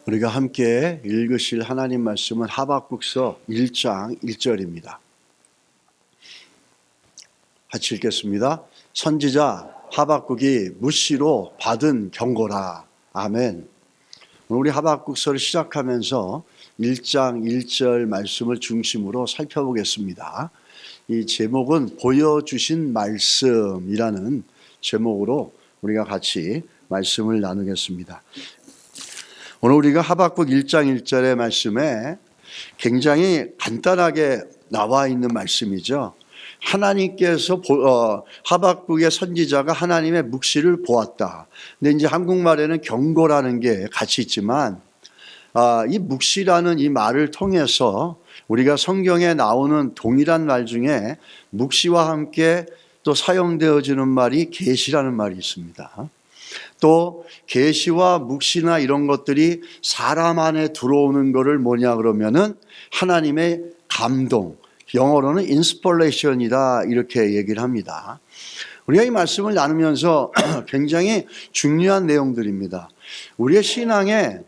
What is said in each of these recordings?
우리가 함께 읽으실 하나님 말씀은 하박국서 1장 1절입니다. 같이 읽겠습니다. 선지자 하박국이 묻시로 받은 경고라. 아멘. 오늘 우리 하박국서를 시작하면서 1장 1절 말씀을 중심으로 살펴보겠습니다. 이 제목은 보여주신 말씀이라는 제목으로 우리가 같이 말씀을 나누겠습니다. 오늘 우리가 하박국 1장 1절의 말씀에 굉장히 간단하게 나와 있는 말씀이죠. 하나님께서 하박국의 선지자가 하나님의 묵시를 보았다. 근데 이제 한국말에는 경고라는 게 같이 있지만 이 묵시라는 이 말을 통해서 우리가 성경에 나오는 동일한 말 중에 묵시와 함께 또 사용되어지는 말이 계시라는 말이 있습니다. 또 계시와 묵시나 이런 것들이 사람 안에 들어오는 것을 뭐냐 그러면은 하나님의 감동, 영어로는 인스퍼레이션이다 이렇게 얘기를 합니다. 우리가 이 말씀을 나누면서 굉장히 중요한 내용들입니다. 우리의 신앙의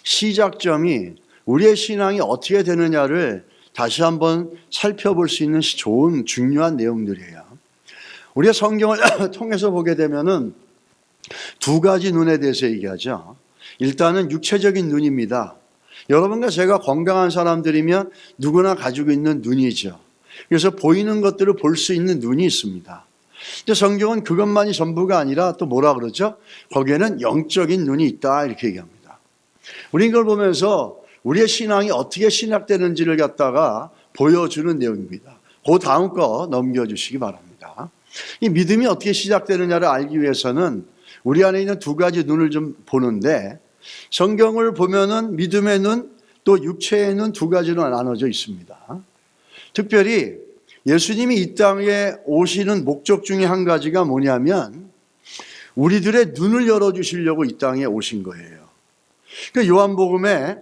시작점이 우리의 신앙이 어떻게 되느냐를 다시 한번 살펴볼 수 있는 좋은 중요한 내용들이에요. 우리가 성경을 통해서 보게 되면은 두 가지 눈에 대해서 얘기하죠. 일단은 육체적인 눈입니다. 여러분과 제가 건강한 사람들이면 누구나 가지고 있는 눈이죠. 그래서 보이는 것들을 볼 수 있는 눈이 있습니다. 근데 성경은 그것만이 전부가 아니라 또 뭐라 그러죠? 거기에는 영적인 눈이 있다 이렇게 얘기합니다. 우리 이걸 보면서 우리의 신앙이 어떻게 시작되는지를 갖다가 보여주는 내용입니다. 그 다음 거 넘겨주시기 바랍니다. 이 믿음이 어떻게 시작되느냐를 알기 위해서는 우리 안에 있는 두 가지 눈을 좀 보는데 성경을 보면은 믿음의 눈 또 육체의 눈 두 가지로 나눠져 있습니다. 특별히 예수님이 이 땅에 오시는 목적 중에 한 가지가 뭐냐면 우리들의 눈을 열어주시려고 이 땅에 오신 거예요. 그러니까 요한복음에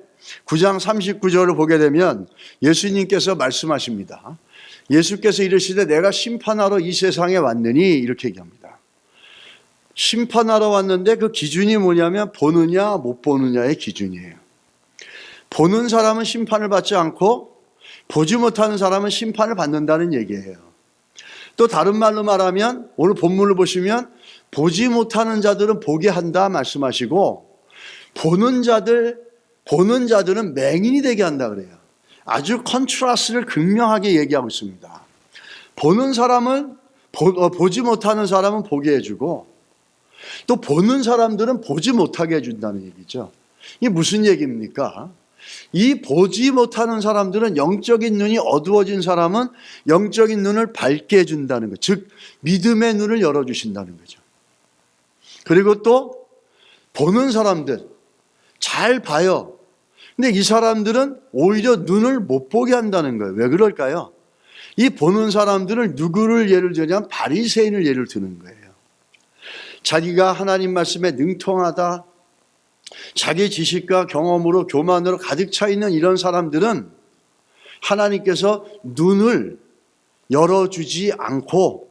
9장 39절을 보게 되면 예수님께서 말씀하십니다. 예수께서 이르시되 내가 심판하러 이 세상에 왔느니 이렇게 얘기합니다. 심판하러 왔는데 그 기준이 뭐냐면 보느냐 못 보느냐의 기준이에요. 보는 사람은 심판을 받지 않고 보지 못하는 사람은 심판을 받는다는 얘기예요. 또 다른 말로 말하면 오늘 본문을 보시면 보지 못하는 자들은 보게 한다 말씀하시고 보는 자들은 맹인이 되게 한다 그래요. 아주 컨트라스트를 극명하게 얘기하고 있습니다. 보는 사람은 보지 못하는 사람은 보게 해주고 또 보는 사람들은 보지 못하게 해준다는 얘기죠. 이게 무슨 얘기입니까? 이 보지 못하는 사람들은 영적인 눈이 어두워진 사람은 영적인 눈을 밝게 해준다는 것, 즉 믿음의 눈을 열어주신다는 거죠. 그리고 또 보는 사람들 잘 봐요. 근데 이 사람들은 오히려 눈을 못 보게 한다는 거예요. 왜 그럴까요? 이 보는 사람들은 누구를 예를 들냐면 바리새인을 예를 드는 거예요. 자기가 하나님 말씀에 능통하다, 자기 지식과 경험으로 교만으로 가득 차 있는 이런 사람들은 하나님께서 눈을 열어주지 않고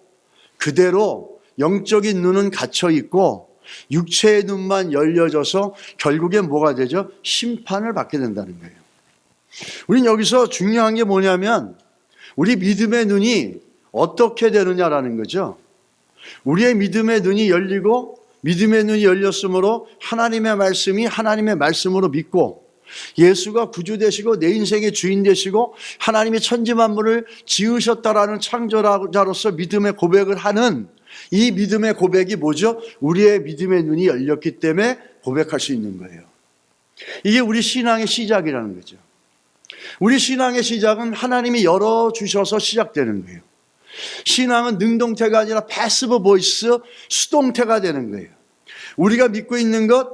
그대로 영적인 눈은 갇혀 있고 육체의 눈만 열려져서 결국에 뭐가 되죠? 심판을 받게 된다는 거예요. 우린 여기서 중요한 게 뭐냐면 우리 믿음의 눈이 어떻게 되느냐라는 거죠. 우리의 믿음의 눈이 열리고 믿음의 눈이 열렸으므로 하나님의 말씀이 하나님의 말씀으로 믿고 예수가 구주 되시고 내 인생의 주인 되시고 하나님이 천지 만물을 지으셨다라는 창조자로서 믿음의 고백을 하는 이 믿음의 고백이 뭐죠? 우리의 믿음의 눈이 열렸기 때문에 고백할 수 있는 거예요. 이게 우리 신앙의 시작이라는 거죠. 우리 신앙의 시작은 하나님이 열어주셔서 시작되는 거예요. 신앙은 능동태가 아니라 패시브 보이스, 수동태가 되는 거예요. 우리가 믿고 있는 것,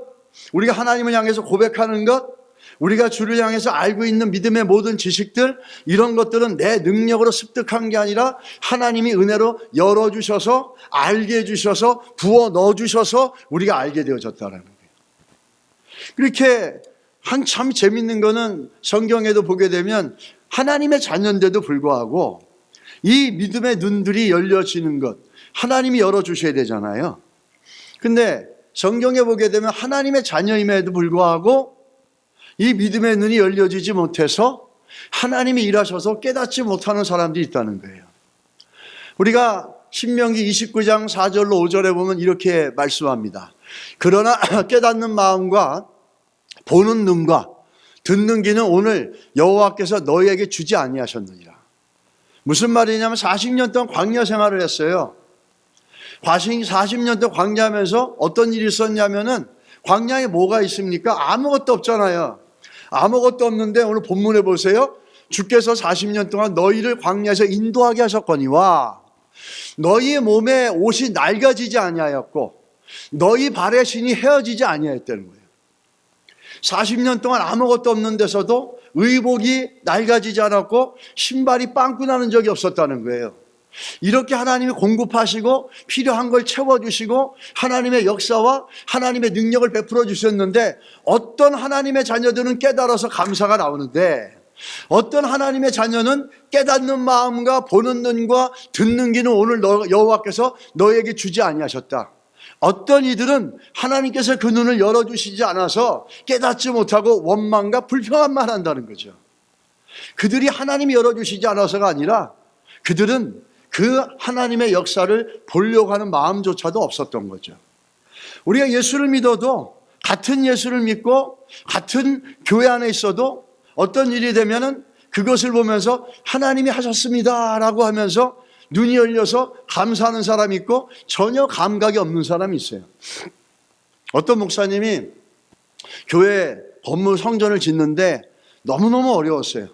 우리가 하나님을 향해서 고백하는 것, 우리가 주를 향해서 알고 있는 믿음의 모든 지식들, 이런 것들은 내 능력으로 습득한 게 아니라 하나님이 은혜로 열어주셔서 알게 해주셔서 부어 넣어주셔서 우리가 알게 되어졌다는 거예요. 그렇게 한참 재밌는 거는 성경에도 보게 되면 하나님의 자녀인데도 불구하고 이 믿음의 눈들이 열려지는 것, 하나님이 열어주셔야 되잖아요. 근데 성경에 보게 되면 하나님의 자녀임에도 불구하고 이 믿음의 눈이 열려지지 못해서 하나님이 일하셔서 깨닫지 못하는 사람들이 있다는 거예요. 우리가 신명기 29장 4절로 5절에 보면 이렇게 말씀합니다. 그러나 깨닫는 마음과 보는 눈과 듣는 귀는 오늘 여호와께서 너희에게 주지 아니하셨느니라. 무슨 말이냐면 40년 동안 광야 생활을 했어요. 40년 동안 광야하면서 어떤 일이 있었냐면은 광야에 뭐가 있습니까? 아무것도 없잖아요. 아무것도 없는데 오늘 본문에 보세요. 주께서 40년 동안 너희를 광야에서 인도하게 하셨거니와 너희 몸에 옷이 낡아지지 아니하였고 너희 발의 신이 헤어지지 아니하였다는 거예요. 40년 동안 아무것도 없는 데서도 의복이 낡아지지 않았고 신발이 빵꾸 나는 적이 없었다는 거예요. 이렇게 하나님이 공급하시고 필요한 걸 채워주시고 하나님의 역사와 하나님의 능력을 베풀어 주셨는데 어떤 하나님의 자녀들은 깨달아서 감사가 나오는데 어떤 하나님의 자녀는 깨닫는 마음과 보는 눈과 듣는 귀는 오늘 여호와께서 너에게 주지 아니하셨다. 어떤 이들은 하나님께서 그 눈을 열어주시지 않아서 깨닫지 못하고 원망과 불평함만 한다는 거죠. 그들이 하나님이 열어주시지 않아서가 아니라 그들은 그 하나님의 역사를 보려고 하는 마음조차도 없었던 거죠. 우리가 예수를 믿어도 같은 예수를 믿고 같은 교회 안에 있어도 어떤 일이 되면은 그것을 보면서 하나님이 하셨습니다 라고 하면서 눈이 열려서 감사하는 사람이 있고 전혀 감각이 없는 사람이 있어요. 어떤 목사님이 교회 건물 성전을 짓는데 너무너무 어려웠어요.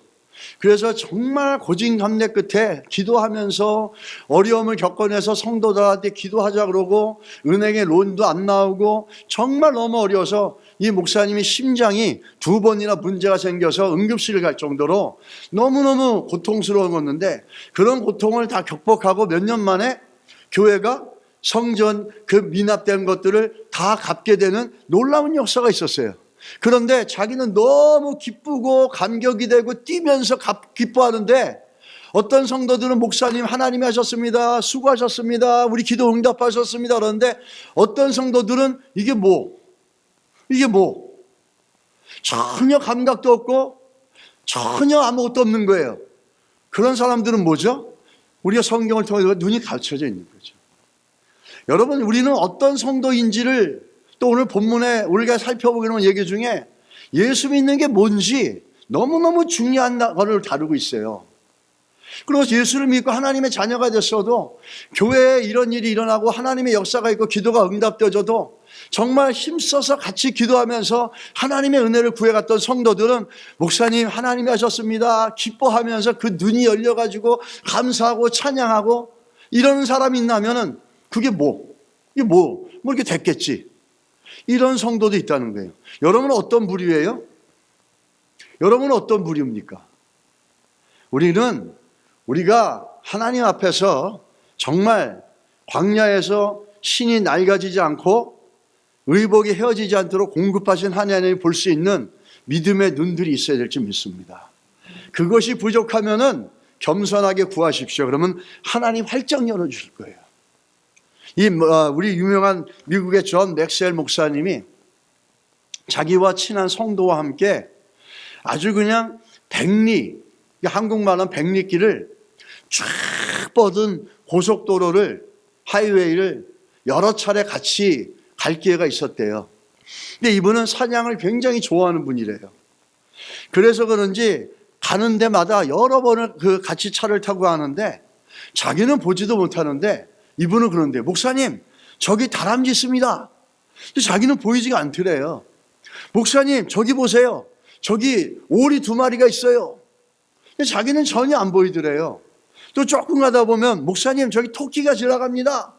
그래서 정말 고진감래 끝에 기도하면서 어려움을 겪어내서 성도들한테 기도하자 그러고 은행에 론도 안 나오고 정말 너무 어려워서 이 목사님이 심장이 2번이나 문제가 생겨서 응급실을 갈 정도로 너무너무 고통스러운 건데 그런 고통을 다 극복하고 몇 년 만에 교회가 성전 그 미납된 것들을 다 갚게 되는 놀라운 역사가 있었어요. 그런데 자기는 너무 기쁘고 감격이 되고 뛰면서 기뻐하는데 어떤 성도들은 목사님 하나님이 하셨습니다. 수고하셨습니다. 우리 기도 응답하셨습니다. 그러는데 어떤 성도들은 이게 뭐 전혀 감각도 없고 전혀 아무것도 없는 거예요. 그런 사람들은 뭐죠? 우리가 성경을 통해서 눈이 감춰져 있는 거죠. 여러분 우리는 어떤 성도인지를 또 오늘 본문에 우리가 살펴보기로 얘기 중에 예수 믿는 게 뭔지 너무너무 중요한 것을 다루고 있어요. 그리고 예수를 믿고 하나님의 자녀가 됐어도 교회에 이런 일이 일어나고 하나님의 역사가 있고 기도가 응답되어져도 정말 힘써서 같이 기도하면서 하나님의 은혜를 구해갔던 성도들은 목사님 하나님이 하셨습니다 기뻐하면서 그 눈이 열려가지고 감사하고 찬양하고 이러는 사람이 있나면은 그게 이렇게 됐겠지. 이런 성도도 있다는 거예요. 여러분은 어떤 부류예요? 여러분은 어떤 부류입니까? 우리가 하나님 앞에서 정말 광야에서 신이 낡아지지 않고 의복이 헤어지지 않도록 공급하신 하나님을 볼 수 있는 믿음의 눈들이 있어야 될지 믿습니다. 그것이 부족하면은 겸손하게 구하십시오. 그러면 하나님 활짝 열어주실 거예요. 우리 유명한 미국의 존 맥스웰 목사님이 자기와 친한 성도와 함께 아주 그냥 한국말은 백리길을 쫙 뻗은 고속도로를 하이웨이를 여러 차례 같이 갈 기회가 있었대요. 근데 이분은 사냥을 굉장히 좋아하는 분이래요. 그래서 그런지 가는 데마다 여러 번을 같이 차를 타고 가는데 자기는 보지도 못하는데 이분은 그런데 목사님 저기 다람쥐 있습니다. 근데 자기는 보이지가 않더래요. 목사님 저기 보세요. 저기 오리 2마리가 있어요. 근데 자기는 전혀 안 보이더래요. 또 조금 가다 보면 목사님 저기 토끼가 지나갑니다.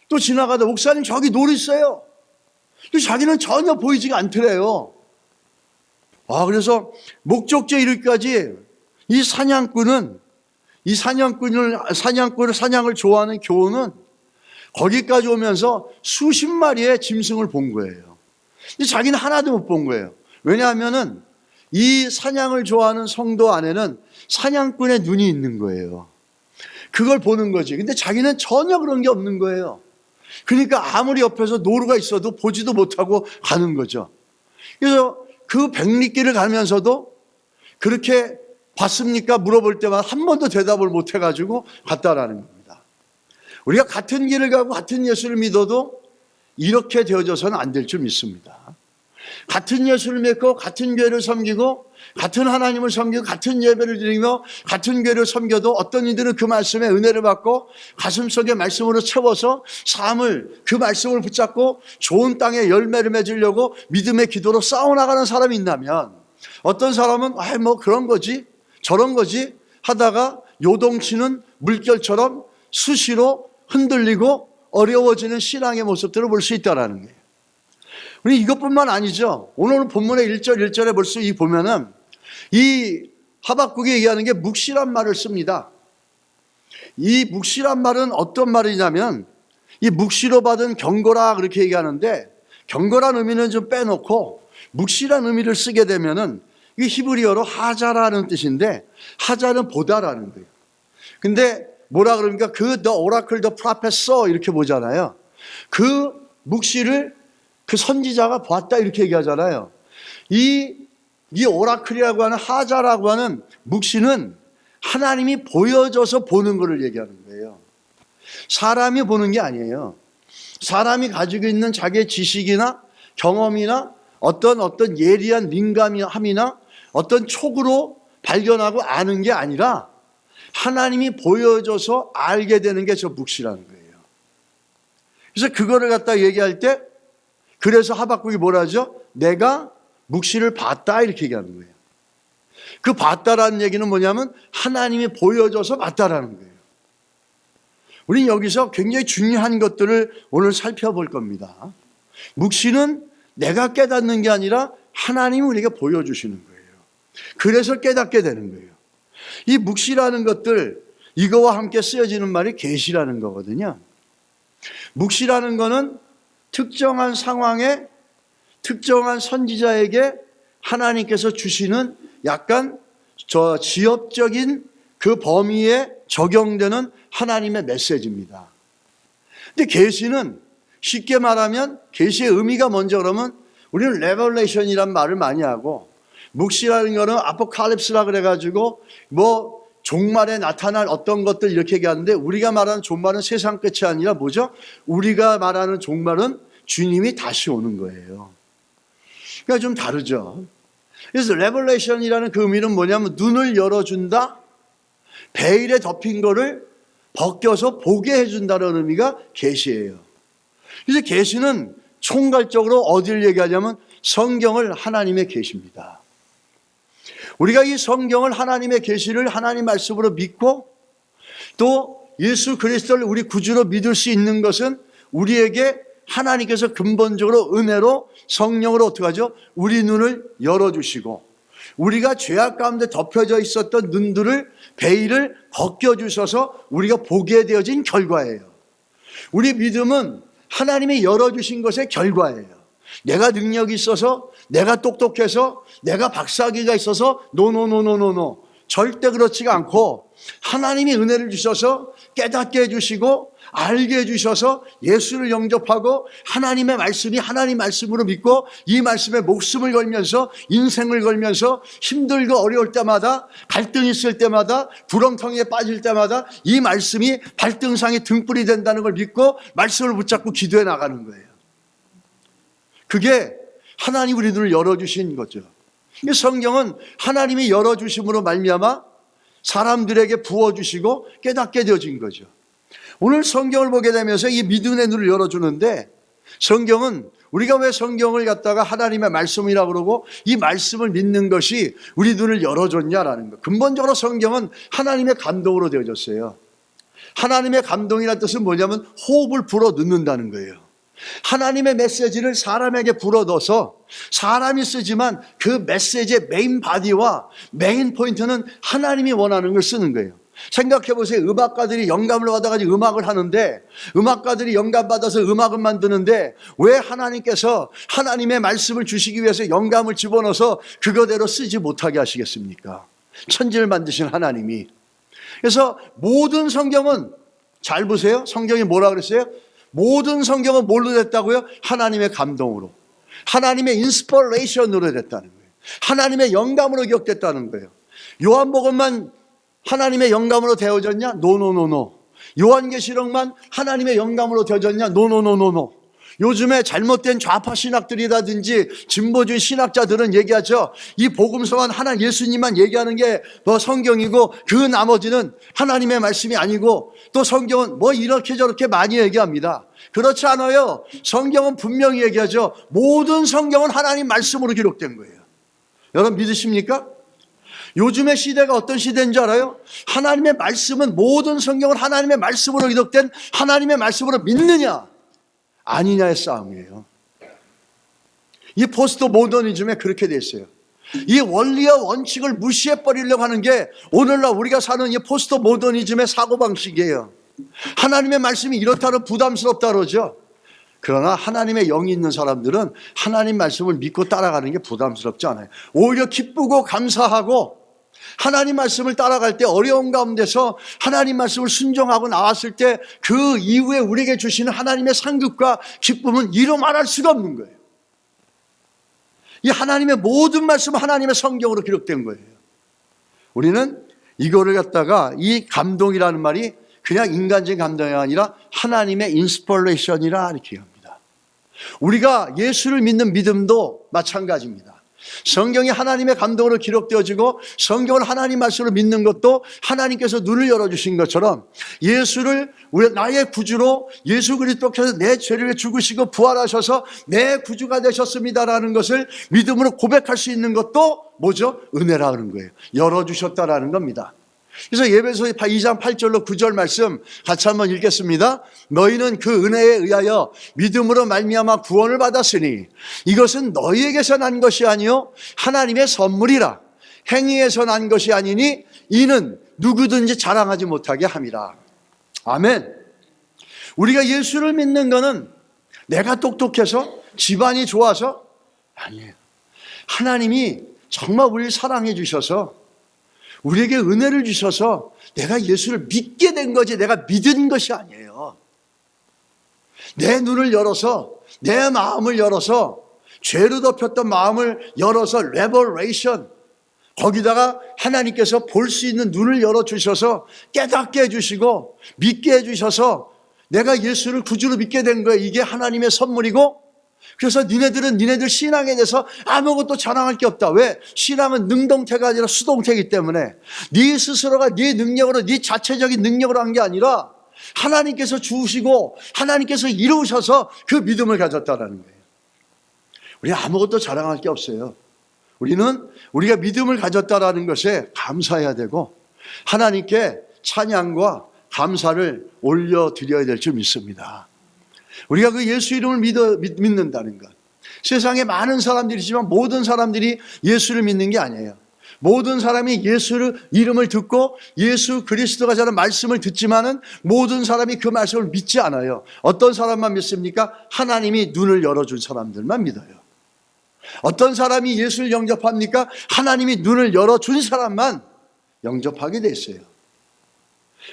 또 지나가다 목사님 저기 놀 있어요. 또 자기는 전혀 보이지가 않더래요. 그래서 목적지에 이르기까지 이 사냥꾼을 사냥을 좋아하는 교우는 거기까지 오면서 수십 마리의 짐승을 본 거예요. 근데 자기는 하나도 못 본 거예요. 왜냐하면은 이 사냥을 좋아하는 성도 안에는 사냥꾼의 눈이 있는 거예요. 그걸 보는 거지. 근데 자기는 전혀 그런 게 없는 거예요. 그러니까 아무리 옆에서 노루가 있어도 보지도 못하고 가는 거죠. 그래서 그 백리길을 가면서도 그렇게 봤습니까? 물어볼 때마다 한 번도 대답을 못 해가지고 갔다라는 겁니다. 우리가 같은 길을 가고 같은 예수를 믿어도 이렇게 되어져서는 안 될 줄 믿습니다. 같은 예수를 믿고 같은 교회를 섬기고 같은 하나님을 섬기고 같은 예배를 드리며 같은 교회를 섬겨도 어떤 이들은 그 말씀에 은혜를 받고 가슴속에 말씀으로 채워서 삶을 그 말씀을 붙잡고 좋은 땅에 열매를 맺으려고 믿음의 기도로 싸워나가는 사람이 있다면, 어떤 사람은 뭐 그런 거지 저런 거지 하다가 요동치는 물결처럼 수시로 흔들리고 어려워지는 신앙의 모습들을 볼 수 있다는 거예요. 우리 이것뿐만 아니죠. 오늘 본문의 1절 1절에 벌써 보면은 이 하박국이 얘기하는 게 묵시란 말을 씁니다. 이 묵시란 말은 어떤 말이냐면 이 묵시로 받은 경고라 그렇게 얘기하는데, 경고란 의미는 좀 빼놓고 묵시란 의미를 쓰게 되면은 이 히브리어로 하자라는 뜻인데, 하자는 보다라는 거예요. 근데 뭐라 그러니까 그 the oracle, the prophet saw 이렇게 보잖아요. 그 묵시를 그 선지자가 봤다 이렇게 얘기하잖아요. 이 오라클이라고 하는 하자라고 하는 묵시는 하나님이 보여줘서 보는 것을 얘기하는 거예요. 사람이 보는 게 아니에요. 사람이 가지고 있는 자기의 지식이나 경험이나 어떤 예리한 민감함이나 어떤 촉으로 발견하고 아는 게 아니라 하나님이 보여줘서 알게 되는 게 저 묵시라는 거예요. 그래서 그거를 갖다 얘기할 때, 그래서 하박국이 뭐라 하죠? 내가 묵시를 봤다 이렇게 얘기하는 거예요. 그 봤다라는 얘기는 뭐냐면 하나님이 보여줘서 봤다라는 거예요. 우리는 여기서 굉장히 중요한 것들을 오늘 살펴볼 겁니다. 묵시는 내가 깨닫는 게 아니라 하나님이 우리에게 보여주시는 거예요. 그래서 깨닫게 되는 거예요. 이 묵시라는 것들, 이거와 함께 쓰여지는 말이 계시라는 거거든요. 묵시라는 거는 특정한 상황에 특정한 선지자에게 하나님께서 주시는 약간 지엽적인 그 범위에 적용되는 하나님의 메시지입니다. 근데 계시는 쉽게 말하면, 계시의 의미가 먼저 그러면 우리는 레벨레이션이란 말을 많이 하고, 묵시라는 거는 아포칼립스라 그래가지고 뭐 종말에 나타날 어떤 것들 이렇게 얘기하는데, 우리가 말하는 종말은 세상 끝이 아니라 뭐죠? 우리가 말하는 종말은 주님이 다시 오는 거예요. 그러니까 좀 다르죠. 그래서 레벨레이션이라는 그 의미는 뭐냐면 눈을 열어준다, 베일에 덮인 거를 벗겨서 보게 해준다는 의미가 계시예요. 그래서 계시는 총괄적으로 어디를 얘기하냐면 성경을 하나님의 계시입니다. 우리가 이 성경을 하나님의 계시를 하나님 말씀으로 믿고 또 예수 그리스도를 우리 구주로 믿을 수 있는 것은 우리에게 하나님께서 근본적으로 은혜로 성령으로 어떻게 하죠? 우리 눈을 열어주시고 우리가 죄악 가운데 덮여져 있었던 눈들을, 베일을 벗겨주셔서 우리가 보게 되어진 결과예요. 우리 믿음은 하나님이 열어주신 것의 결과예요. 내가 능력이 있어서, 내가 똑똑해서, 내가 박사기가 있어서 노노노노노노, 절대 그렇지가 않고 하나님이 은혜를 주셔서 깨닫게 해주시고 알게 해주셔서 예수를 영접하고 하나님의 말씀이 하나님 말씀으로 믿고 이 말씀에 목숨을 걸면서 인생을 걸면서 힘들고 어려울 때마다, 갈등이 있을 때마다, 구렁텅이에 빠질 때마다 이 말씀이 발등상의 등불이 된다는 걸 믿고 말씀을 붙잡고 기도해 나가는 거예요. 그게 하나님 우리 눈을 열어주신 거죠. 성경은 하나님이 열어주심으로 말미암아 사람들에게 부어주시고 깨닫게 되어진 거죠. 오늘 성경을 보게 되면서 이 믿음의 눈을 열어주는데, 성경은 우리가 왜 성경을 갖다가 하나님의 말씀이라고 그러고 이 말씀을 믿는 것이 우리 눈을 열어줬냐라는 거. 근본적으로 성경은 하나님의 감동으로 되어졌어요. 하나님의 감동이라는 뜻은 뭐냐면 호흡을 불어 넣는다는 거예요. 하나님의 메시지를 사람에게 불어넣어서 사람이 쓰지만 그 메시지의 메인 바디와 메인 포인트는 하나님이 원하는 걸 쓰는 거예요. 생각해 보세요. 음악가들이 영감을 받아가지고 음악을 하는데, 음악가들이 영감 받아서 음악을 만드는데 왜 하나님께서 하나님의 말씀을 주시기 위해서 영감을 집어넣어서 그거대로 쓰지 못하게 하시겠습니까? 천지를 만드신 하나님이. 그래서 모든 성경은, 잘 보세요. 성경이 뭐라 그랬어요? 모든 성경은 뭘로 됐다고요? 하나님의 감동으로, 하나님의 인스퍼레이션으로 됐다는 거예요. 하나님의 영감으로 기록됐다는 거예요. 요한복음만 하나님의 영감으로 되어졌냐? 노노노노. 요한계시록만 하나님의 영감으로 되어졌냐? 노노노노노. 요즘에 잘못된 좌파 신학들이라든지 진보주의 신학자들은 얘기하죠. 이 복음서만 하나 예수님만 얘기하는 게 뭐 성경이고 그 나머지는 하나님의 말씀이 아니고 또 성경은 뭐 이렇게 저렇게 많이 얘기합니다. 그렇지 않아요. 성경은 분명히 얘기하죠. 모든 성경은 하나님 말씀으로 기록된 거예요. 여러분 믿으십니까? 요즘의 시대가 어떤 시대인 줄 알아요? 하나님의 말씀은 모든 성경은 하나님의 말씀으로 기록된 하나님의 말씀으로 믿느냐 아니냐의 싸움이에요. 이 포스트 모더니즘에 그렇게 돼 있어요. 이 원리와 원칙을 무시해버리려고 하는 게 오늘날 우리가 사는 이 포스트 모더니즘의 사고방식이에요. 하나님의 말씀이 이렇다면 부담스럽다 그러죠. 그러나 하나님의 영이 있는 사람들은 하나님 말씀을 믿고 따라가는 게 부담스럽지 않아요. 오히려 기쁘고 감사하고 하나님 말씀을 따라갈 때 어려운 가운데서 하나님 말씀을 순종하고 나왔을 때 그 이후에 우리에게 주시는 하나님의 상급과 기쁨은 이루 말할 수가 없는 거예요. 이 하나님의 모든 말씀은 하나님의 성경으로 기록된 거예요. 우리는 이거를 갖다가 이 감동이라는 말이 그냥 인간적인 감동이 아니라 하나님의 인스퍼레이션이라 이렇게 합니다. 우리가 예수를 믿는 믿음도 마찬가지입니다. 성경이 하나님의 감동으로 기록되어지고 성경을 하나님 말씀으로 믿는 것도 하나님께서 눈을 열어주신 것처럼 예수를 나의 구주로 예수 그리스도께서 내 죄를 죽으시고 부활하셔서 내 구주가 되셨습니다라는 것을 믿음으로 고백할 수 있는 것도 뭐죠? 은혜라 그런 거예요. 열어주셨다라는 겁니다. 그래서 예배서 2장 8절로 9절 말씀 같이 한번 읽겠습니다. 너희는 그 은혜에 의하여 믿음으로 말미암아 구원을 받았으니 이것은 너희에게서 난 것이 아니요 하나님의 선물이라. 행위에서 난 것이 아니니 이는 누구든지 자랑하지 못하게 함이라. 아멘. 우리가 예수를 믿는 것은 내가 똑똑해서 집안이 좋아서 아니에요. 하나님이 정말 우리를 사랑해 주셔서 우리에게 은혜를 주셔서 내가 예수를 믿게 된 거지 내가 믿은 것이 아니에요. 내 눈을 열어서 내 마음을 열어서 죄로 덮였던 마음을 열어서 레버레이션 거기다가 하나님께서 볼 수 있는 눈을 열어주셔서 깨닫게 해주시고 믿게 해주셔서 내가 예수를 구주로 믿게 된 거예요. 이게 하나님의 선물이고 그래서 니네들은 니네들 신앙에 대해서 아무것도 자랑할 게 없다. 왜? 신앙은 능동태가 아니라 수동태이기 때문에 네 스스로가 네 능력으로 네 자체적인 능력으로 한 게 아니라 하나님께서 주시고 하나님께서 이루셔서 그 믿음을 가졌다는 거예요. 우리 아무것도 자랑할 게 없어요. 우리는 우리가 믿음을 가졌다는 것에 감사해야 되고 하나님께 찬양과 감사를 올려드려야 될 줄 믿습니다. 우리가 그 예수 이름을 믿는다는 것. 세상에 많은 사람들이지만 모든 사람들이 예수를 믿는 게 아니에요. 모든 사람이 예수를 이름을 듣고 예수 그리스도가 전한 말씀을 듣지만은 모든 사람이 그 말씀을 믿지 않아요. 어떤 사람만 믿습니까? 하나님이 눈을 열어준 사람들만 믿어요. 어떤 사람이 예수를 영접합니까? 하나님이 눈을 열어준 사람만 영접하게 돼 있어요.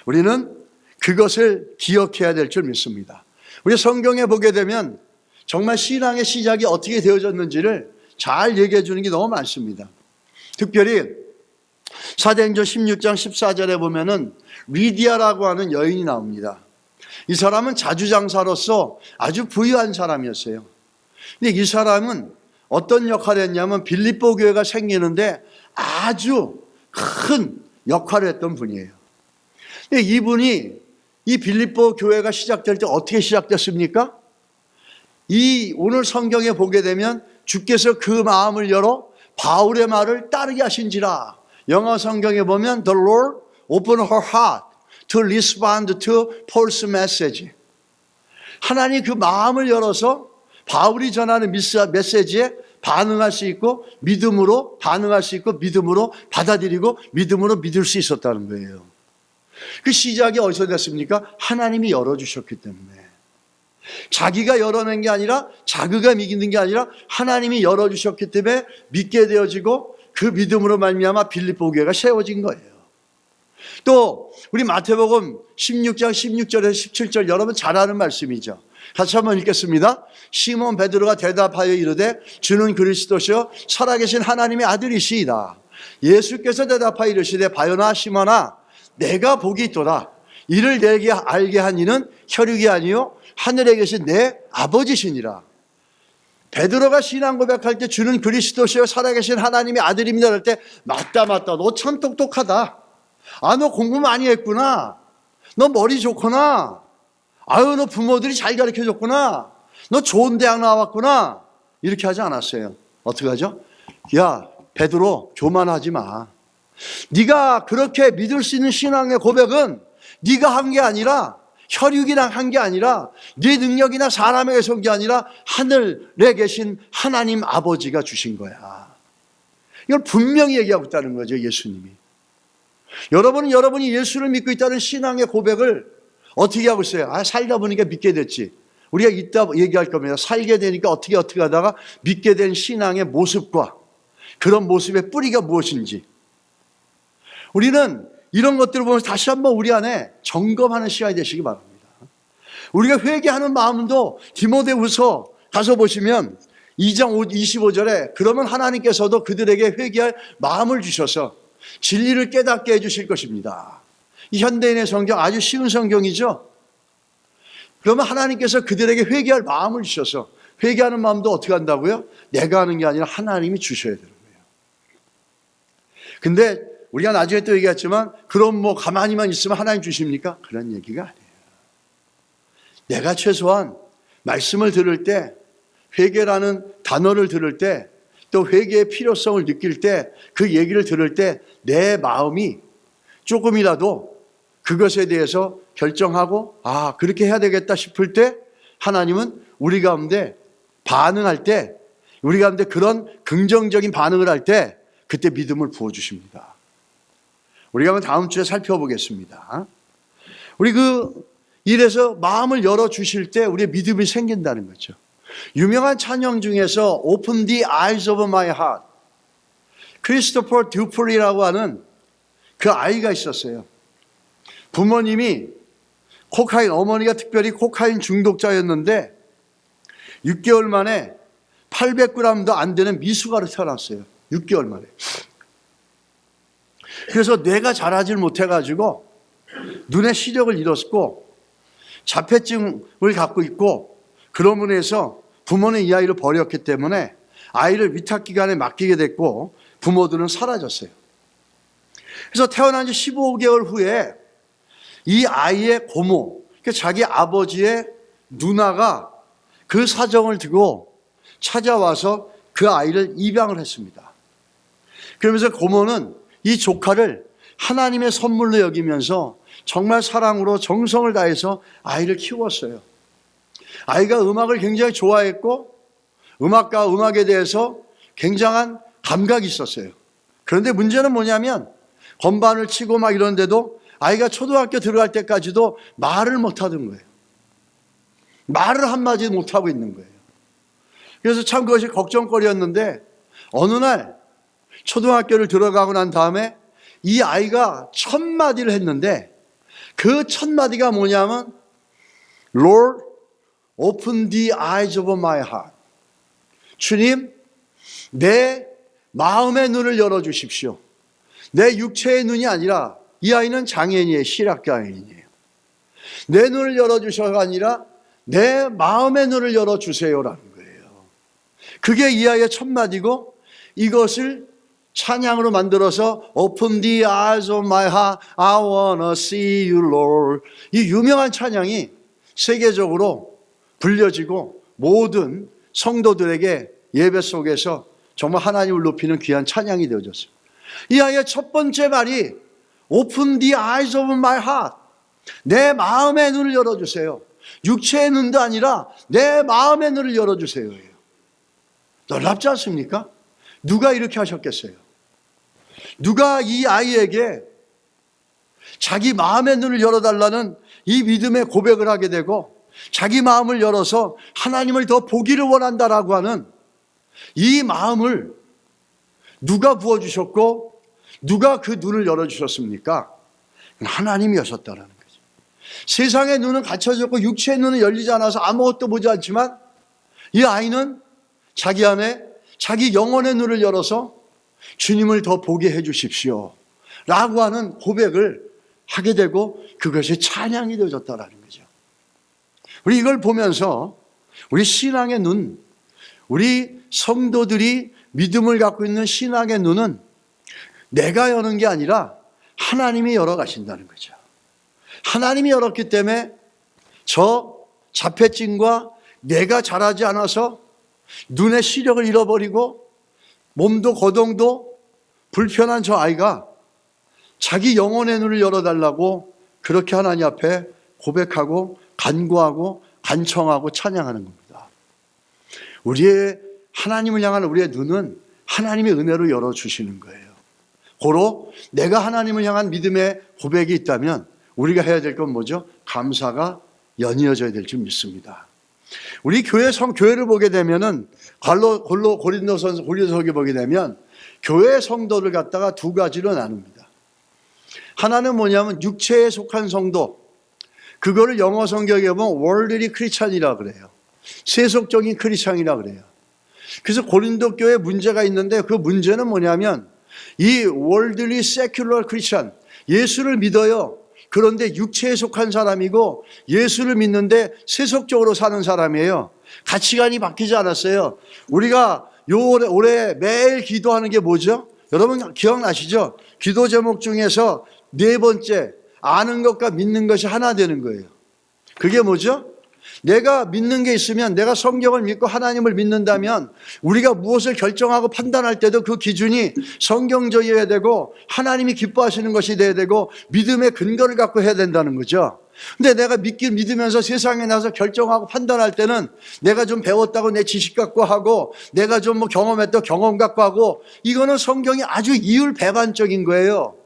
우리는 그것을 기억해야 될 줄 믿습니다. 우리 성경에 보게 되면 정말 신앙의 시작이 어떻게 되어졌는지를 잘 얘기해 주는 게 너무 많습니다. 특별히 사도행전 16장 14절에 보면은 리디아라고 하는 여인이 나옵니다. 이 사람은 자주장사로서 아주 부유한 사람이었어요. 근데 이 사람은 어떤 역할을 했냐면 빌립보 교회가 생기는데 아주 큰 역할을 했던 분이에요. 근데 이분이 이 빌립보 교회가 시작될 때 어떻게 시작됐습니까? 이 오늘 성경에 보게 되면 주께서 그 마음을 열어 바울의 말을 따르게 하신지라. 영어 성경에 보면 The Lord opened her heart to respond to Paul's message. 하나님 그 마음을 열어서 바울이 전하는 메시지에 반응할 수 있고 믿음으로 반응할 수 있고 믿음으로 받아들이고 믿음으로 믿을 수 있었다는 거예요. 그 시작이 어디서 됐습니까? 하나님이 열어주셨기 때문에. 자기가 열어낸 게 아니라 자기가 믿는 게 아니라 하나님이 열어주셨기 때문에 믿게 되어지고 그 믿음으로 말미암아 빌립보 교회가 세워진 거예요. 또 우리 마태복음 16장 16절에서 17절 여러분 잘 아는 말씀이죠. 같이 한번 읽겠습니다. 시몬 베드로가 대답하여 이르되 주는 그리스도시요 살아계신 하나님의 아들이시이다. 예수께서 대답하여 이르시되 바요나 시몬아 내가 복이 있도다. 이를 내게 알게 한 이는 혈육이 아니요 하늘에 계신 내 아버지시니라. 베드로가 신앙 고백할 때 주는 그리스도시요 살아계신 하나님의 아들입니다 할 때 맞다 너 참 똑똑하다. 아 너 공부 많이 했구나. 너 머리 좋구나. 아유 너 부모들이 잘 가르쳐줬구나. 너 좋은 대학 나왔구나. 이렇게 하지 않았어요. 어떻게 하죠? 야 베드로 교만하지 마. 네가 그렇게 믿을 수 있는 신앙의 고백은 네가 한 게 아니라 혈육이나 한 게 아니라 네 능력이나 사람에게서 온 게 아니라 하늘에 계신 하나님 아버지가 주신 거야. 이걸 분명히 얘기하고 있다는 거죠. 예수님이. 여러분은 여러분이 예수를 믿고 있다는 신앙의 고백을 어떻게 하고 있어요? 아 살다 보니까 믿게 됐지. 우리가 이따 얘기할 겁니다. 살게 되니까 어떻게 하다가 믿게 된 신앙의 모습과 그런 모습의 뿌리가 무엇인지 우리는 이런 것들을 보면서 다시 한번 우리 안에 점검하는 시간이 되시기 바랍니다. 우리가 회개하는 마음도 디모데후서 가서 보시면 2장 25절에 그러면 하나님께서도 그들에게 회개할 마음을 주셔서 진리를 깨닫게 해주실 것입니다. 이 현대인의 성경 아주 쉬운 성경이죠. 그러면 하나님께서 그들에게 회개할 마음을 주셔서 회개하는 마음도 어떻게 한다고요? 내가 하는 게 아니라 하나님이 주셔야 되는 거예요. 근데 우리가 나중에 또 얘기했지만 그럼 뭐 가만히만 있으면 하나님 주십니까? 그런 얘기가 아니에요. 내가 최소한 말씀을 들을 때 회개라는 단어를 들을 때 또 회개의 필요성을 느낄 때 그 얘기를 들을 때 내 마음이 조금이라도 그것에 대해서 결정하고 아 그렇게 해야 되겠다 싶을 때 하나님은 우리 가운데 반응할 때 우리 가운데 그런 긍정적인 반응을 할 때 그때 믿음을 부어주십니다. 우리가 다음 주에 살펴보겠습니다. 우리 이래서 마음을 열어주실 때 우리의 믿음이 생긴다는 거죠. 유명한 찬양 중에서 Open the eyes of my heart 크리스토퍼 듀프리라고 하는 그 아이가 있었어요. 부모님이 어머니가 특별히 코카인 중독자였는데 6개월 만에 800g도 안 되는 미숙아로 태어났어요. 6개월 만에. 그래서 뇌가 자라질 못해가지고 눈의 시력을 잃었고 자폐증을 갖고 있고 그러므로 해서 부모는 이 아이를 버렸기 때문에 아이를 위탁기관에 맡기게 됐고 부모들은 사라졌어요. 그래서 태어난 지 15개월 후에 이 아이의 고모, 그러니까 자기 아버지의 누나가 그 사정을 두고 찾아와서 그 아이를 입양을 했습니다. 그러면서 고모는 이 조카를 하나님의 선물로 여기면서 정말 사랑으로 정성을 다해서 아이를 키웠어요. 아이가 음악을 굉장히 좋아했고 음악과 음악에 대해서 굉장한 감각이 있었어요. 그런데 문제는 뭐냐면 건반을 치고 막 이러는데도 아이가 초등학교 들어갈 때까지도 말을 못하던 거예요. 말을 한마디도 못하고 있는 거예요. 그래서 참 그것이 걱정거리였는데 어느 날 초등학교를 들어가고 난 다음에 이 아이가 1000마디를 했는데 그 1000마디가 뭐냐면 Lord, open the eyes of my heart. 주님, 내 마음의 눈을 열어주십시오. 내 육체의 눈이 아니라 이 아이는 장애인이에요. 시각장애인이에요. 내 눈을 열어주셔가 아니라 내 마음의 눈을 열어주세요라는 거예요. 그게 이 아이의 1000마디고 이것을 찬양으로 만들어서 Open the eyes of my heart, I wanna see you, Lord. 이 유명한 찬양이 세계적으로 불려지고 모든 성도들에게 예배 속에서 정말 하나님을 높이는 귀한 찬양이 되어졌어요. 이 아이의 첫 번째 말이 Open the eyes of my heart. 내 마음의 눈을 열어주세요. 육체의 눈도 아니라 내 마음의 눈을 열어주세요. 놀랍지 않습니까? 누가 이렇게 하셨겠어요? 누가 이 아이에게 자기 마음의 눈을 열어달라는 이 믿음의 고백을 하게 되고 자기 마음을 열어서 하나님을 더 보기를 원한다라고 하는 이 마음을 누가 부어주셨고 누가 그 눈을 열어주셨습니까? 하나님이 여셨다라는 거죠. 세상의 눈은 갇혀졌고 육체의 눈은 열리지 않아서 아무것도 보지 않지만 이 아이는 자기 안에 자기 영혼의 눈을 열어서 주님을 더 보게 해 주십시오 라고 하는 고백을 하게 되고 그것이 찬양이 되어졌다라는 거죠. 우리 이걸 보면서 우리 신앙의 눈, 우리 성도들이 믿음을 갖고 있는 신앙의 눈은 내가 여는 게 아니라 하나님이 열어 가신다는 거죠. 하나님이 열었기 때문에 저 자폐증과 내가 자라지 않아서 눈의 시력을 잃어버리고 몸도 거동도 불편한 저 아이가 자기 영혼의 눈을 열어달라고 그렇게 하나님 앞에 고백하고 간구하고 간청하고 찬양하는 겁니다. 우리의 하나님을 향한 우리의 눈은 하나님의 은혜로 열어주시는 거예요. 고로 내가 하나님을 향한 믿음의 고백이 있다면 우리가 해야 될 건 뭐죠? 감사가 연이어져야 될 줄 믿습니다. 우리 교회를 보게 되면은 고린도서기 보게 되면 교회 성도를 갖다가 두 가지로 나눕니다. 하나는 뭐냐면 육체에 속한 성도, 그거를 영어 성경에 보면 월드리 크리스찬이라 그래요. 세속적인 크리스찬이라 그래요. 그래서 고린도 교회에 문제가 있는데 그 문제는 뭐냐면 이 월드리 세큘러 크리스찬, 예수를 믿어요. 그런데 육체에 속한 사람이고 예수를 믿는데 세속적으로 사는 사람이에요. 가치관이 바뀌지 않았어요. 우리가 올해 매일 기도하는 게 뭐죠? 여러분 기억나시죠? 기도 제목 중에서 네 번째, 아는 것과 믿는 것이 하나 되는 거예요. 그게 뭐죠? 내가 믿는 게 있으면, 내가 성경을 믿고 하나님을 믿는다면 우리가 무엇을 결정하고 판단할 때도 그 기준이 성경적이어야 되고 하나님이 기뻐하시는 것이 돼야 되고 믿음의 근거를 갖고 해야 된다는 거죠. 근데 내가 믿으면서 세상에 나서 결정하고 판단할 때는 내가 좀 배웠다고 내 지식 갖고 하고 내가 좀 경험했다고 경험 갖고 하고, 이거는 성경이 아주 이율배반적인 거예요.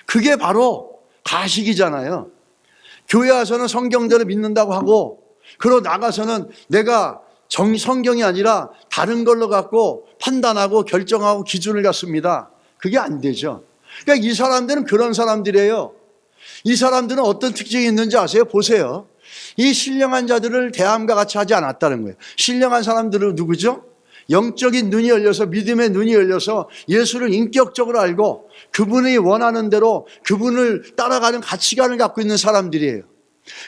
그게 바로 가식이잖아요. 교회 와서는 성경대로 믿는다고 하고 그러고 나가서는 내가 성경이 아니라 다른 걸로 갖고 판단하고 결정하고 기준을 갖습니다. 그게 안 되죠. 그러니까 이 사람들은 그런 사람들이에요. 이 사람들은 어떤 특징이 있는지 아세요? 보세요. 이 신령한 자들을 대함과 같이 하지 않았다는 거예요. 신령한 사람들은 누구죠? 영적인 눈이 열려서, 믿음의 눈이 열려서 예수를 인격적으로 알고 그분이 원하는 대로 그분을 따라가는 가치관을 갖고 있는 사람들이에요.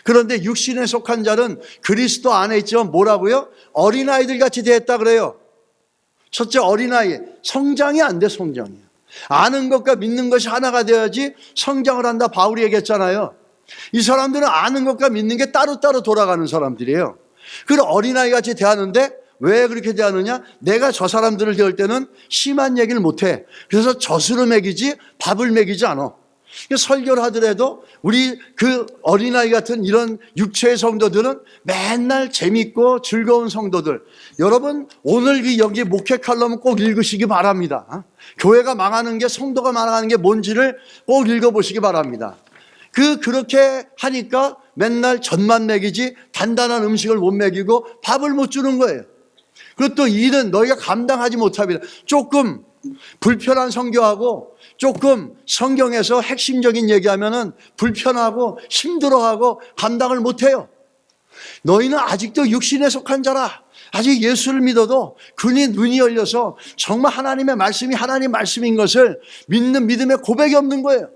그런데 육신에 속한 자는 그리스도 안에 있지만 뭐라고요? 어린아이들 같이 됐다 그래요. 첫째, 어린아이, 성장이 안 돼. 성장이. 아는 것과 믿는 것이 하나가 되어야지 성장을 한다, 바울이 얘기했잖아요. 이 사람들은 아는 것과 믿는 게 따로따로 돌아가는 사람들이에요. 그리고 어린아이 같이 대하는데 왜 그렇게 대하느냐? 내가 저 사람들을 대할 때는 심한 얘기를 못해. 그래서 젖으로 먹이지 밥을 먹이지 않아. 설교를 하더라도 우리 그 어린아이 같은 이런 육체의 성도들은 맨날 재밌고 즐거운 성도들. 여러분 오늘 여기 목회 칼럼은 꼭 읽으시기 바랍니다. 교회가 망하는 게, 성도가 망하는 게 뭔지를 꼭 읽어보시기 바랍니다. 그렇게 하니까 맨날 젖만 먹이지 단단한 음식을 못 먹이고 밥을 못 주는 거예요. 그리고 또 일은 너희가 감당하지 못합니다. 조금 불편한 성교하고 조금 성경에서 핵심적인 얘기하면은 불편하고 힘들어하고 감당을 못해요. 너희는 아직도 육신에 속한 자라. 아직 예수를 믿어도 그의 눈이 열려서 정말 하나님의 말씀이 하나님 말씀인 것을 믿는 믿음의 고백이 없는 거예요.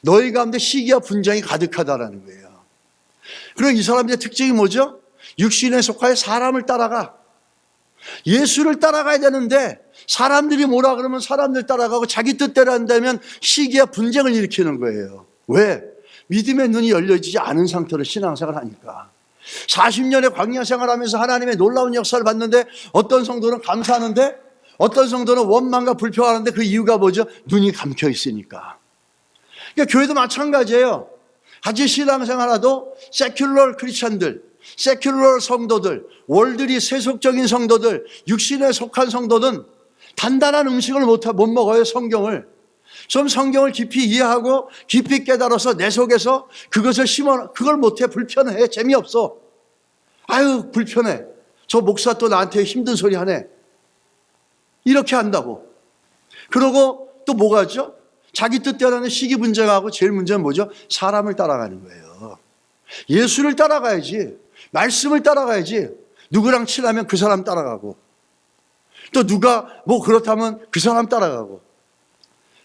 너희 가운데 시기와 분쟁이 가득하다라는 거예요. 그리고 이 사람들의 특징이 뭐죠? 육신에 속하여 사람을 따라가. 예수를 따라가야 되는데 사람들이 뭐라 그러면 사람들 따라가고 자기 뜻대로 한다면 시기와 분쟁을 일으키는 거예요. 왜? 믿음의 눈이 열려지지 않은 상태로 신앙생활을 하니까. 40년의 광야 생활하면서 하나님의 놀라운 역사를 봤는데 어떤 성도는 감사하는데 어떤 성도는 원망과 불평하는데 그 이유가 뭐죠? 눈이 감겨 있으니까. 그러니까 교회도 마찬가지예요. 같이 신앙생활하도 세큘러 크리스찬들, 세큘러 성도들, 월들이 세속적인 성도들, 육신에 속한 성도는 단단한 음식을 못 먹어요. 성경을. 좀 성경을 깊이 이해하고 깊이 깨달아서 내 속에서 그것을 그걸 못해. 불편해. 재미없어. 아유 불편해. 저 목사 또 나한테 힘든 소리 하네. 이렇게 한다고. 그러고 또 뭐가 있죠? 자기 뜻대로 하는 시기 분쟁하고 제일 문제는 뭐죠? 사람을 따라가는 거예요. 예수를 따라가야지. 말씀을 따라가야지. 누구랑 친하면 그 사람 따라가고, 또 누가 뭐 그렇다면 그 사람 따라가고,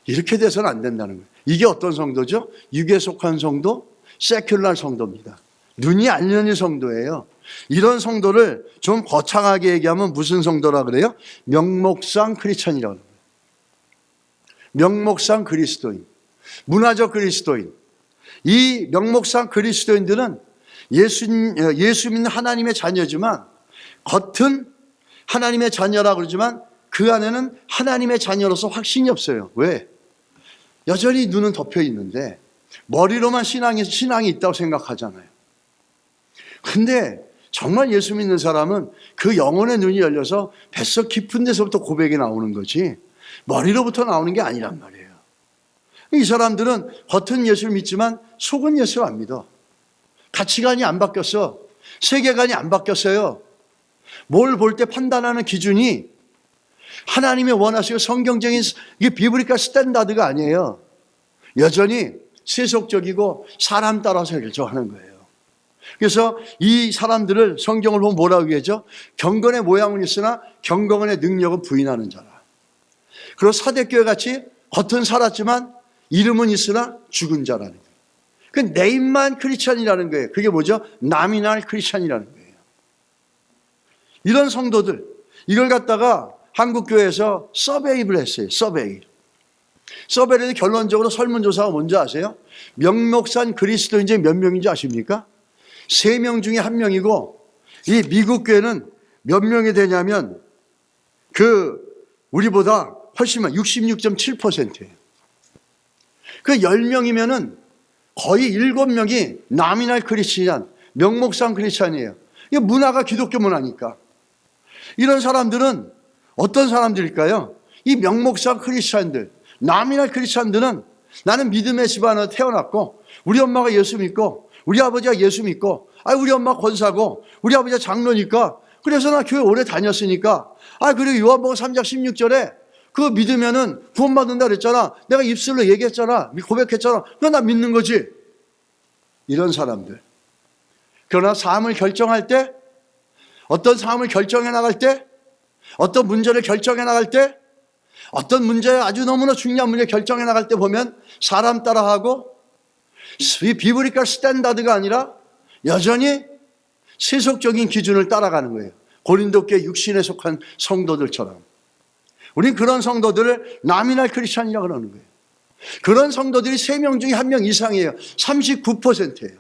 이렇게 돼서는 안 된다는 거예요. 이게 어떤 성도죠? 육에 속한 성도, 세큘러 성도입니다. 눈이 안 열린 성도예요. 이런 성도를 좀 거창하게 얘기하면 무슨 성도라 그래요? 명목상 크리스천이라고 합니다. 명목상 그리스도인, 문화적 그리스도인. 이 명목상 그리스도인들은 예수 믿는 하나님의 자녀지만, 겉은 하나님의 자녀라고 그러지만 그 안에는 하나님의 자녀로서 확신이 없어요. 왜? 여전히 눈은 덮여 있는데 머리로만 신앙이 있다고 생각하잖아요. 근데 정말 예수 믿는 사람은 그 영혼의 눈이 열려서 뱃속 깊은 데서부터 고백이 나오는 거지 머리로부터 나오는 게 아니란 말이에요. 이 사람들은 겉은 예수를 믿지만 속은 예수를 안 믿어. 가치관이 안 바뀌었어. 세계관이 안 바뀌었어요. 뭘 볼 때 판단하는 기준이 하나님의 원하시고 성경적인 이게 비브리컬 스탠다드가 아니에요. 여전히 세속적이고 사람 따라서 결정하는 거예요. 그래서 이 사람들을 성경을 보면 뭐라고 얘기하죠? 경건의 모양은 있으나 경건의 능력은 부인하는 자라. 그리고 사대교회 같이 겉은 살았지만 이름은 있으나 죽은 자라는 거예요. 그 네임만 크리스찬이라는 거예요. 그게 뭐죠? 나미날 크리스찬이라는 거예요. 이런 성도들, 이걸 갖다가 한국교회에서 서베이를 했어요. 서베이를 결론적으로 설문조사가 뭔지 아세요? 명목산 그리스도인지 몇 명인지 아십니까? 3명 중에 1명이고, 이 미국 교회는 몇 명이 되냐면 우리보다 훨씬 많아. 66.7%예요. 그 10명이면은 거의 7명이 나미날 크리스찬, 명목상 크리스찬이에요. 이게 문화가 기독교 문화니까. 이런 사람들은 어떤 사람들일까요? 이 명목상 크리스찬들, 나미날 크리스찬들은 나는 믿음의 집안으로 태어났고 우리 엄마가 예수 믿고 우리 아버지가 예수 믿고 우리 엄마 권사고 우리 아버지가 장로니까 그래서 나 교회 오래 다녔으니까 그리고 요한복음 3장 16절에 그거 믿으면은 구원받는다 그랬잖아. 내가 입술로 얘기했잖아. 고백했잖아. 그건 나 믿는 거지. 이런 사람들. 그러나 삶을 결정할 때, 어떤 삶을 결정해 나갈 때, 어떤 문제를 결정해 나갈 때, 어떤 문제에 아주 너무나 중요한 문제 결정해 나갈 때 보면 사람 따라하고 이 비브리컬 스탠다드가 아니라 여전히 세속적인 기준을 따라가는 거예요. 고린도교회 육신에 속한 성도들처럼. 우린 그런 성도들을 나미날 크리스찬이라고 그러는 거예요. 그런 성도들이 3명 중에 1명 이상이에요. 39%예요.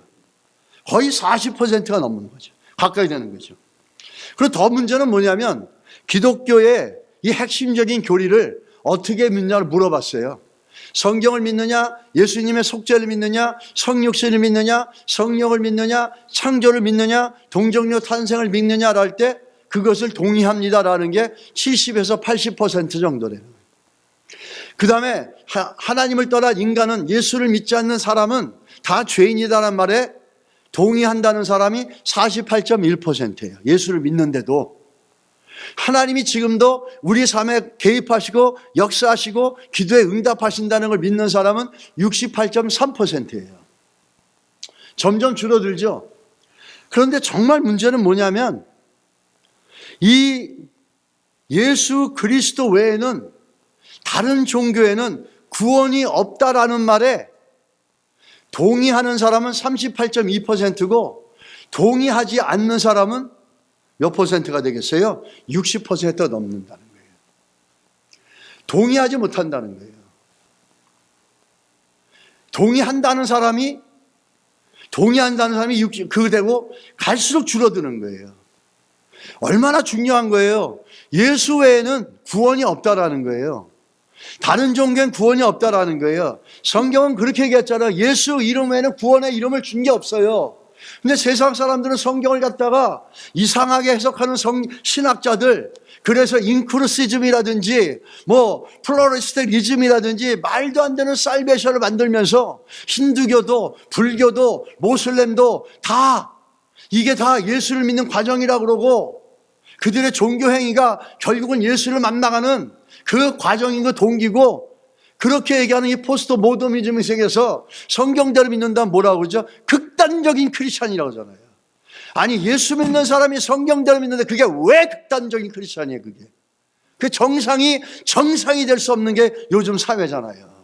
거의 40%가 넘는 거죠. 가까이 되는 거죠. 그리고 더 문제는 뭐냐면 기독교의 이 핵심적인 교리를 어떻게 믿냐를 물어봤어요. 성경을 믿느냐, 예수님의 속죄를 믿느냐, 성육신을 믿느냐, 성령을 믿느냐, 창조를 믿느냐, 동정녀 탄생을 믿느냐를 할 때 그것을 동의합니다라는 게 70에서 80% 정도래요. 그 다음에 하나님을 떠난 인간은, 예수를 믿지 않는 사람은 다 죄인이다라는 말에 동의한다는 사람이 48.1%예요. 예수를 믿는데도. 하나님이 지금도 우리 삶에 개입하시고 역사하시고 기도에 응답하신다는 걸 믿는 사람은 68.3%예요. 점점 줄어들죠. 그런데 정말 문제는 뭐냐면 이 예수 그리스도 외에는 다른 종교에는 구원이 없다라는 말에 동의하는 사람은 38.2%고 동의하지 않는 사람은 몇 퍼센트가 되겠어요? 60%가 넘는다는 거예요. 동의하지 못한다는 거예요. 동의한다는 사람이 그 되고 갈수록 줄어드는 거예요. 얼마나 중요한 거예요. 예수 외에는 구원이 없다라는 거예요. 다른 종교엔 구원이 없다라는 거예요. 성경은 그렇게 얘기했잖아요. 예수 이름 외에는 구원의 이름을 준 게 없어요. 근데 세상 사람들은 성경을 갖다가 이상하게 해석하는 신학자들, 그래서 인크루시즘이라든지 플로리스틱이즘이라든지 말도 안 되는 살베이션을 만들면서 힌두교도 불교도 모슬렘도 다 이게 다 예수를 믿는 과정이라고 그러고 그들의 종교 행위가 결국은 예수를 만나가는 그 과정인 거 동기고 그렇게 얘기하는 이 포스트 모더니즘 세계에서 성경대로 믿는다면 뭐라고 그러죠? 극단적인 크리스찬이라고 하잖아요. 아니, 예수 믿는 사람이 성경대로 믿는데 그게 왜 극단적인 크리스찬이에요, 그게? 그 정상이 될 수 없는 게 요즘 사회잖아요.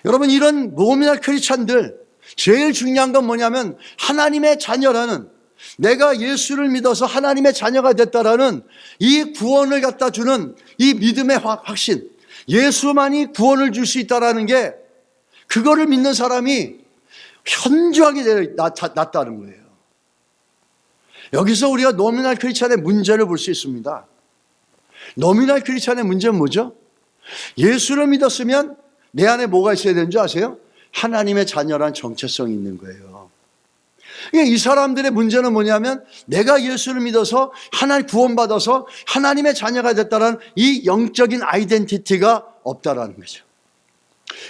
여러분, 이런 노미널 크리스찬들, 제일 중요한 건 뭐냐면 하나님의 자녀라는, 내가 예수를 믿어서 하나님의 자녀가 됐다라는 이 구원을 갖다 주는 이 믿음의 확신, 예수만이 구원을 줄 수 있다라는 게, 그거를 믿는 사람이 현저하게 낮다는 거예요. 여기서 우리가 노미널 크리스찬의 문제를 볼 수 있습니다. 노미널 크리스찬의 문제는 뭐죠? 예수를 믿었으면 내 안에 뭐가 있어야 되는 줄 아세요? 하나님의 자녀란 정체성이 있는 거예요. 이 사람들의 문제는 뭐냐면 내가 예수를 믿어서 하나님 구원받아서 하나님의 자녀가 됐다는 이 영적인 아이덴티티가 없다라는 거죠.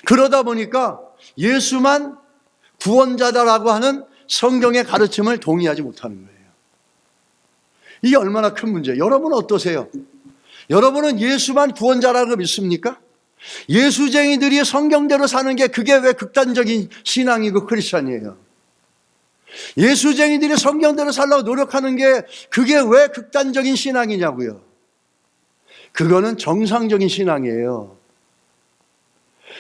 그러다 보니까 예수만 구원자다라고 하는 성경의 가르침을 동의하지 못하는 거예요. 이게 얼마나 큰 문제예요. 여러분은 어떠세요? 여러분은 예수만 구원자라고 믿습니까? 예수쟁이들이 성경대로 사는 게 그게 왜 극단적인 신앙이고 크리스찬이에요? 예수쟁이들이 성경대로 살려고 노력하는 게 그게 왜 극단적인 신앙이냐고요? 그거는 정상적인 신앙이에요.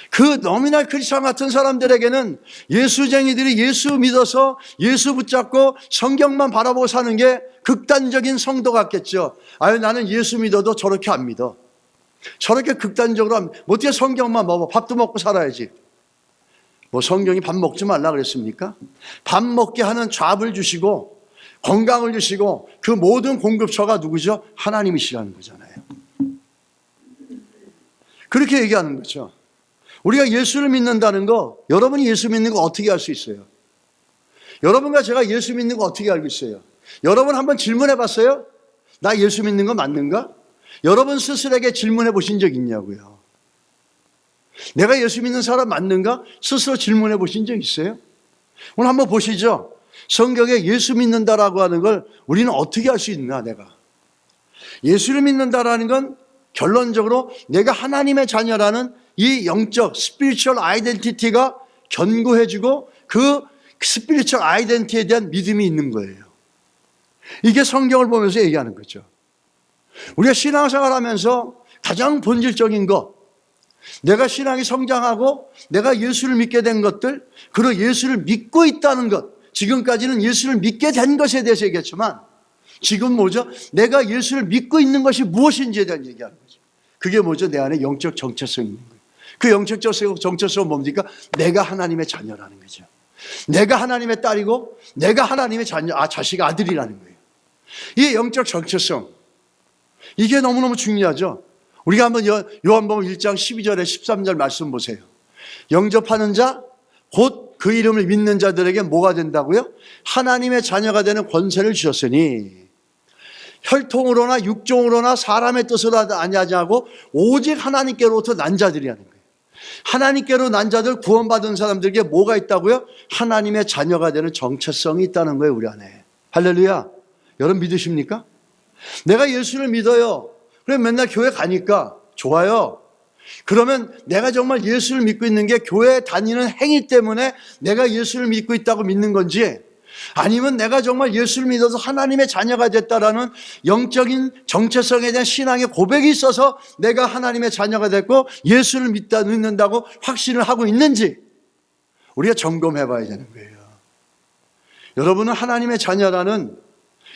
그 노미널 크리스찬 같은 사람들에게는 예수쟁이들이 예수 믿어서 예수 붙잡고 성경만 바라보고 사는 게 극단적인 성도 같겠죠. 아유, 나는 예수 믿어도 저렇게 안 믿어. 저렇게 극단적으로 하면 어떻게 성경만 먹어? 밥도 먹고 살아야지. 뭐 성경이 밥 먹지 말라 그랬습니까? 밥 먹게 하는 잡을 주시고 건강을 주시고 그 모든 공급처가 누구죠? 하나님이시라는 거잖아요. 그렇게 얘기하는 거죠. 우리가 예수를 믿는다는 거, 여러분이 예수 믿는 거 어떻게 알 수 있어요? 여러분과 제가 예수 믿는 거 어떻게 알고 있어요? 여러분 한번 질문해 봤어요? 나 예수 믿는 거 맞는가? 여러분 스스로에게 질문해 보신 적 있냐고요? 내가 예수 믿는 사람 맞는가? 스스로 질문해 보신 적 있어요? 오늘 한번 보시죠. 성경에 예수 믿는다라고 하는 걸 우리는 어떻게 알 수 있나, 내가. 예수를 믿는다라는 건 결론적으로 내가 하나님의 자녀라는 이 영적 스피리추얼 아이덴티티가 견고해지고 그 스피리추얼 아이덴티티에 대한 믿음이 있는 거예요. 이게 성경을 보면서 얘기하는 거죠. 우리가 신앙생활 하면서 가장 본질적인 것, 내가 신앙이 성장하고 내가 예수를 믿게 된 것들, 그리고 예수를 믿고 있다는 것, 지금까지는 예수를 믿게 된 것에 대해서 얘기했지만 지금 뭐죠? 내가 예수를 믿고 있는 것이 무엇인지에 대한 얘기하는 거죠. 그게 뭐죠? 내 안에 영적 정체성이 있는 거예요. 그 영적 정체성은 뭡니까? 내가 하나님의 자녀라는 거죠. 내가 하나님의 딸이고 내가 하나님의 자식 아들이라는 거예요. 이 영적 정체성, 이게 너무너무 중요하죠. 우리가 한번 요한복음 1장 12절에 13절 말씀 보세요. 영접하는 자, 곧 그 이름을 믿는 자들에게 뭐가 된다고요? 하나님의 자녀가 되는 권세를 주셨으니 혈통으로나 육종으로나 사람의 뜻으로 아니하지 않고 오직 하나님께로부터 난 자들이라는 거예요. 하나님께로 난 자들, 구원받은 사람들에게 뭐가 있다고요? 하나님의 자녀가 되는 정체성이 있다는 거예요, 우리 안에. 할렐루야. 여러분 믿으십니까? 내가 예수를 믿어요. 그래 맨날 교회 가니까 좋아요. 그러면 내가 정말 예수를 믿고 있는 게 교회 다니는 행위 때문에 내가 예수를 믿고 있다고 믿는 건지, 아니면 내가 정말 예수를 믿어서 하나님의 자녀가 됐다라는 영적인 정체성에 대한 신앙의 고백이 있어서 내가 하나님의 자녀가 됐고 예수를 믿는다고 확신을 하고 있는지 우리가 점검해 봐야 되는 거예요. 여러분은 하나님의 자녀라는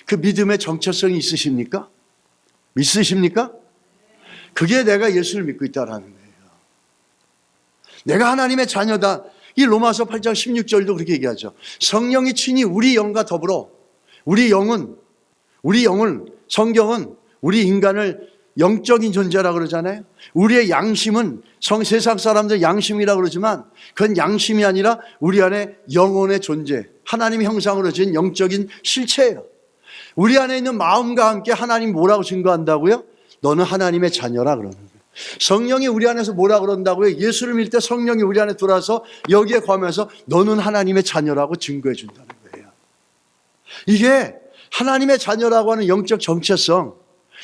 그 믿음의 정체성이 있으십니까? 있으십니까? 그게 내가 예수를 믿고 있다라는 거예요. 내가 하나님의 자녀다. 이 로마서 8장 16절도 그렇게 얘기하죠. 성령이 친히 우리 영과 더불어 우리 영을 성경은 우리 인간을 영적인 존재라고 그러잖아요. 우리의 양심은 세상 사람들 양심이라고 그러지만 그건 양심이 아니라 우리 안에 영혼의 존재, 하나님의 형상으로 지은 영적인 실체예요. 우리 안에 있는 마음과 함께 하나님 뭐라고 증거한다고요? 너는 하나님의 자녀라 그러는 거예요. 성령이 우리 안에서 뭐라 그런다고요? 예수를 믿을 때 성령이 우리 안에 들어와서 여기에 거하면서 너는 하나님의 자녀라고 증거해 준다는 거예요. 이게 하나님의 자녀라고 하는 영적 정체성,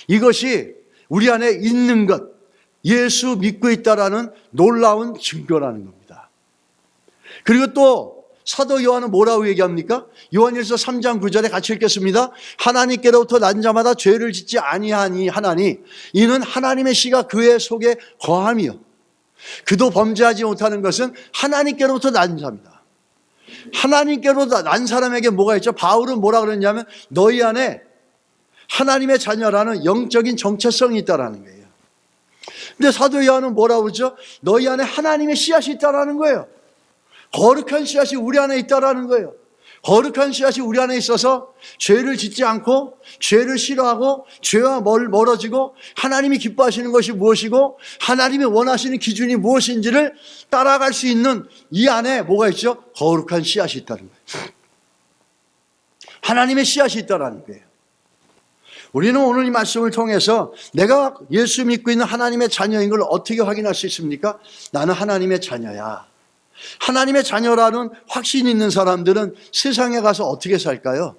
이것이 우리 안에 있는 것, 예수 믿고 있다라는 놀라운 증거라는 겁니다. 그리고 또 사도 요한은 뭐라고 얘기합니까? 요한일서 3장 9절에 같이 읽겠습니다. 하나님께로부터 난 자마다 죄를 짓지 아니하니 하나니 이는 하나님의 씨가 그의 속에 거함이요 그도 범죄하지 못하는 것은 하나님께로부터 난 자입니다. 하나님께로부터 난 사람에게 뭐가 있죠? 바울은 뭐라 그랬냐면 너희 안에 하나님의 자녀라는 영적인 정체성이 있다라는 거예요. 근데 사도 요한은 뭐라고 그러죠? 너희 안에 하나님의 씨앗이 있다라는 거예요. 거룩한 씨앗이 우리 안에 있다라는 거예요. 거룩한 씨앗이 우리 안에 있어서 죄를 짓지 않고 죄를 싫어하고 죄와 멀어지고 하나님이 기뻐하시는 것이 무엇이고 하나님이 원하시는 기준이 무엇인지를 따라갈 수 있는 이 안에 뭐가 있죠? 거룩한 씨앗이 있다는 거예요. 하나님의 씨앗이 있다라는 거예요. 우리는 오늘 이 말씀을 통해서 내가 예수 믿고 있는 하나님의 자녀인 걸 어떻게 확인할 수 있습니까? 나는 하나님의 자녀야. 하나님의 자녀라는 확신이 있는 사람들은 세상에 가서 어떻게 살까요?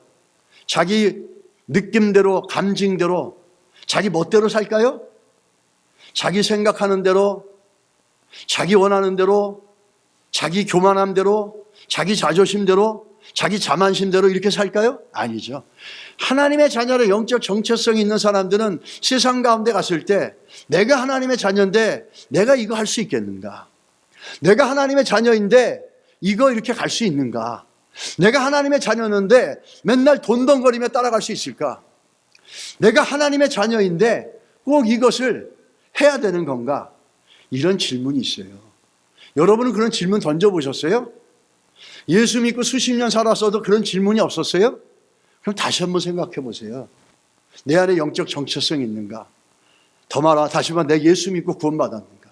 자기 느낌대로, 감정대로, 자기 멋대로 살까요? 자기 생각하는 대로, 자기 원하는 대로, 자기 교만함대로, 자기 자존심대로, 자기 자만심대로 이렇게 살까요? 아니죠. 하나님의 자녀로 영적 정체성이 있는 사람들은 세상 가운데 갔을 때 내가 하나님의 자녀인데 내가 이거 할 수 있겠는가? 내가 하나님의 자녀인데 이거 이렇게 갈 수 있는가? 내가 하나님의 자녀인데 맨날 돈덩거리며 따라갈 수 있을까? 내가 하나님의 자녀인데 꼭 이것을 해야 되는 건가? 이런 질문이 있어요. 여러분은 그런 질문 던져보셨어요? 예수 믿고 수십 년 살았어도 그런 질문이 없었어요? 그럼 다시 한번 생각해 보세요. 내 안에 영적 정체성이 있는가? 더 말아 다시 말해 내가 예수 믿고 구원받았는가?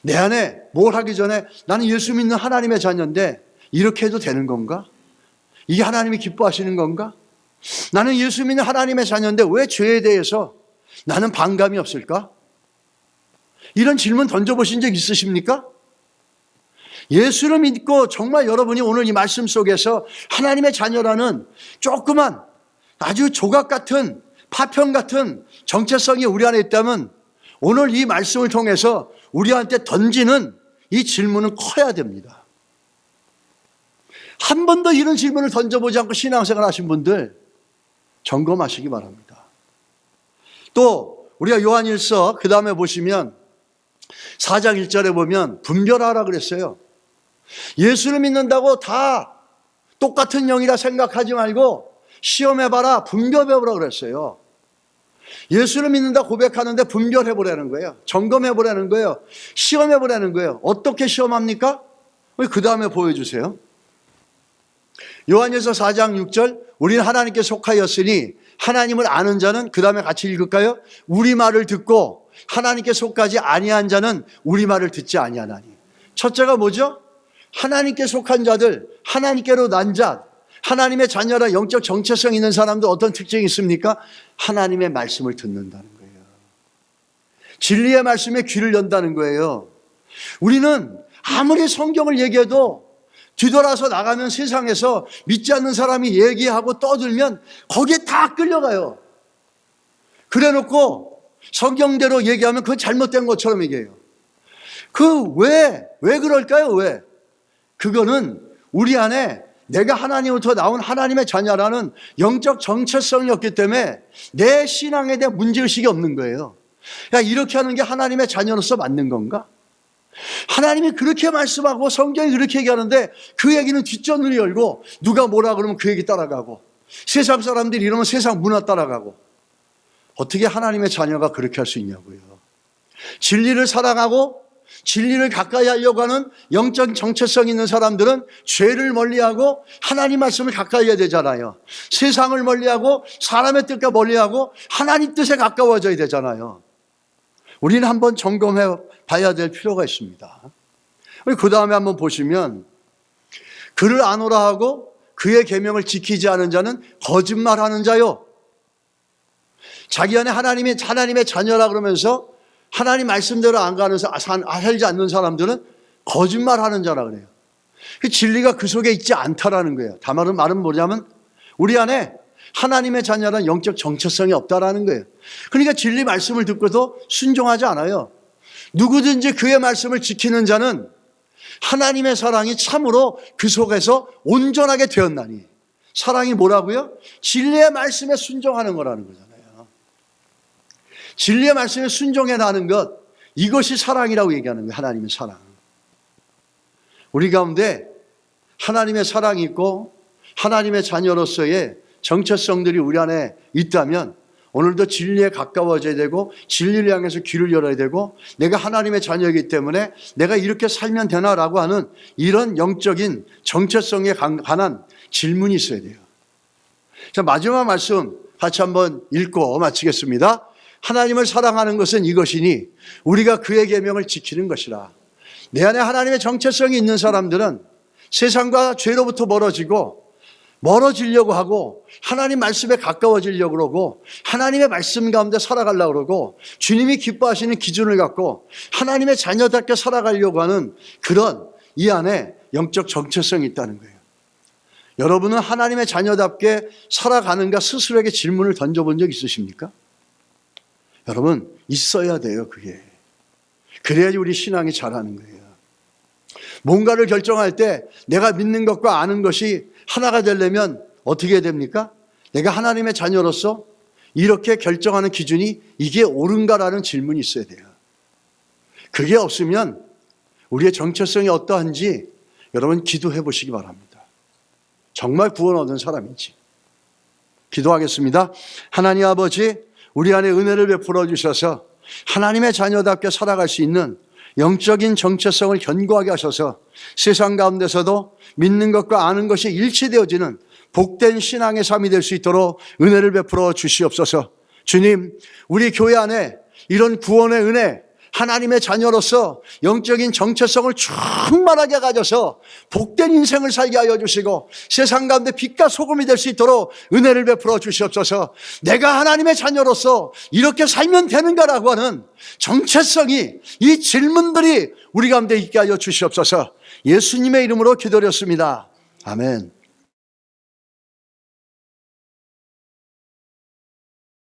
내 안에 뭘 하기 전에 나는 예수 믿는 하나님의 자녀인데 이렇게 해도 되는 건가? 이게 하나님이 기뻐하시는 건가? 나는 예수 믿는 하나님의 자녀인데 왜 죄에 대해서 나는 반감이 없을까? 이런 질문 던져보신 적 있으십니까? 예수를 믿고 정말 여러분이 오늘 이 말씀 속에서 하나님의 자녀라는 조그만 아주 조각 같은 파편 같은 정체성이 우리 안에 있다면 오늘 이 말씀을 통해서 우리한테 던지는 이 질문은 커야 됩니다. 한 번도 이런 질문을 던져보지 않고 신앙생활 하신 분들 점검하시기 바랍니다. 또 우리가 요한일서 그 다음에 보시면 4장 1절에 보면 분별하라 그랬어요. 예수를 믿는다고 다 똑같은 영이라 생각하지 말고 시험해봐라, 분별해보라 그랬어요. 예수를 믿는다 고백하는데 분별해보라는 거예요. 점검해보라는 거예요. 시험해보라는 거예요. 어떻게 시험합니까? 그 다음에 보여주세요. 요한일서 4장 6절 우리는 하나님께 속하였으니 하나님을 아는 자는 그 다음에 같이 읽을까요? 우리 말을 듣고 하나님께 속하지 아니한 자는 우리 말을 듣지 아니하나니. 첫째가 뭐죠? 하나님께 속한 자들, 하나님께로 난 자, 하나님의 자녀라 영적 정체성 있는 사람들 어떤 특징이 있습니까? 하나님의 말씀을 듣는다는 거예요. 진리의 말씀에 귀를 연다는 거예요. 우리는 아무리 성경을 얘기해도 뒤돌아서 나가면 세상에서 믿지 않는 사람이 얘기하고 떠들면 거기에 다 끌려가요. 그래 놓고 성경대로 얘기하면 그건 잘못된 것처럼 얘기해요. 왜 그럴까요? 왜? 그거는 우리 안에 내가 하나님으로부터 나온 하나님의 자녀라는 영적 정체성이 없기 때문에 내 신앙에 대한 문제의식이 없는 거예요. 야, 이렇게 하는 게 하나님의 자녀로서 맞는 건가? 하나님이 그렇게 말씀하고 성경이 그렇게 얘기하는데 그 얘기는 뒷전을 열고 누가 뭐라 그러면 그 얘기 따라가고 세상 사람들이 이러면 세상 문화 따라가고 어떻게 하나님의 자녀가 그렇게 할 수 있냐고요. 진리를 사랑하고 진리를 가까이 하려고 하는 영적 정체성 있는 사람들은 죄를 멀리하고 하나님 말씀을 가까이 해야 되잖아요. 세상을 멀리하고 사람의 뜻과 멀리하고 하나님 뜻에 가까워져야 되잖아요. 우리는 한번 점검해 봐야 될 필요가 있습니다. 그 다음에 한번 보시면 그를 아노라 하고 그의 계명을 지키지 않은 자는 거짓말하는 자요. 자기 안에 하나님의 자녀라 그러면서 하나님 말씀대로 안 가는 살지 않는 사람들은 거짓말하는 자라 그래요. 그 진리가 그 속에 있지 않다라는 거예요. 다른 말은 뭐냐면 우리 안에 하나님의 자녀란 영적 정체성이 없다라는 거예요. 그러니까 진리 말씀을 듣고도 순종하지 않아요. 누구든지 그의 말씀을 지키는 자는 하나님의 사랑이 참으로 그 속에서 온전하게 되었나니. 사랑이 뭐라고요? 진리의 말씀에 순종하는 거라는 거잖아요. 진리의 말씀에 순종해나가는 것, 이것이 사랑이라고 얘기하는 거예요. 하나님의 사랑. 우리 가운데 하나님의 사랑이 있고 하나님의 자녀로서의 정체성들이 우리 안에 있다면 오늘도 진리에 가까워져야 되고 진리를 향해서 귀를 열어야 되고 내가 하나님의 자녀이기 때문에 내가 이렇게 살면 되나라고 하는 이런 영적인 정체성에 관한 질문이 있어야 돼요. 자, 마지막 말씀 같이 한번 읽고 마치겠습니다. 하나님을 사랑하는 것은 이것이니 우리가 그의 계명을 지키는 것이라. 내 안에 하나님의 정체성이 있는 사람들은 세상과 죄로부터 멀어지려고 하고 하나님 말씀에 가까워지려고 그러고 하나님의 말씀 가운데 살아가려고 그러고 주님이 기뻐하시는 기준을 갖고 하나님의 자녀답게 살아가려고 하는 그런 이 안에 영적 정체성이 있다는 거예요. 여러분은 하나님의 자녀답게 살아가는가 스스로에게 질문을 던져본 적 있으십니까? 여러분, 있어야 돼요, 그게. 그래야지 우리 신앙이 자라는 거예요. 뭔가를 결정할 때 내가 믿는 것과 아는 것이 하나가 되려면 어떻게 해야 됩니까? 내가 하나님의 자녀로서 이렇게 결정하는 기준이 이게 옳은가라는 질문이 있어야 돼요. 그게 없으면 우리의 정체성이 어떠한지 여러분 기도해 보시기 바랍니다. 정말 구원 얻은 사람인지. 기도하겠습니다. 하나님 아버지, 우리 안에 은혜를 베풀어 주셔서 하나님의 자녀답게 살아갈 수 있는 영적인 정체성을 견고하게 하셔서 세상 가운데서도 믿는 것과 아는 것이 일치되어지는 복된 신앙의 삶이 될 수 있도록 은혜를 베풀어 주시옵소서. 주님, 우리 교회 안에 이런 구원의 은혜, 하나님의 자녀로서 영적인 정체성을 충만하게 가져서 복된 인생을 살게 하여 주시고 세상 가운데 빛과 소금이 될 수 있도록 은혜를 베풀어 주시옵소서. 내가 하나님의 자녀로서 이렇게 살면 되는가라고 하는 정체성이, 이 질문들이 우리 가운데 있게 하여 주시옵소서. 예수님의 이름으로 기도드렸습니다. 아멘.